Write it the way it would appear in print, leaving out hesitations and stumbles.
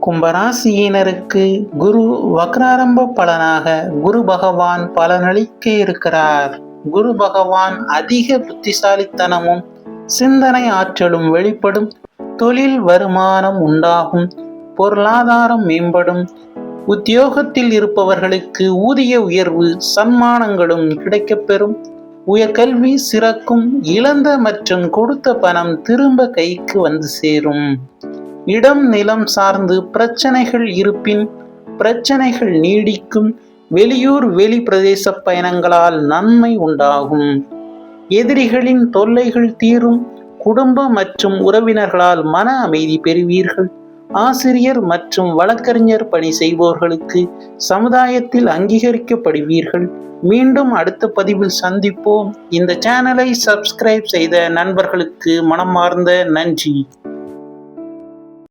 கும்பராசியினருக்கு குரு வக்ராரம்ப பலனாக குரு பகவான் பலனளிக்க இருக்கிறார். குரு பகவான் அதிக புத்திசாலித்தனமும் சிந்தனை ஆற்றலும் வெளிப்படும். தொழில் வருமானம் உண்டாகும். பொருளாதாரம் மேம்படும். உத்தியோகத்தில் இருப்பவர்களுக்கு ஊதிய உயர்வு சன்மானங்களும் கிடைக்கப்பெறும். உயர்கல்வி சிறக்கும். இழந்த மற்றும் கொடுத்த பணம் திரும்ப கைக்கு வந்து சேரும். இடம் நிலம் சார்ந்து பிரச்சனைகள் இருப்பின் பிரச்சனைகள் நீடிக்கும். வெளியூர் வெளி பிரதேச பயணங்களால் நன்மை உண்டாகும். எதிரிகளின் தொல்லைகள் தீரும். குடும்ப மற்றும் உறவினர்களால் மன அமைதி பெறுவீர்கள். ஆசிரியர் மற்றும் வழக்கறிஞர் பணி செய்பவர்களுக்கு சமுதாயத்தில் அங்கீகரிக்கப்படுவீர்கள். மீண்டும் அடுத்த பதிவில் சந்திப்போம். இந்த சேனலை சப்ஸ்கிரைப் செய்த நண்பர்களுக்கு மனமார்ந்த நன்றி.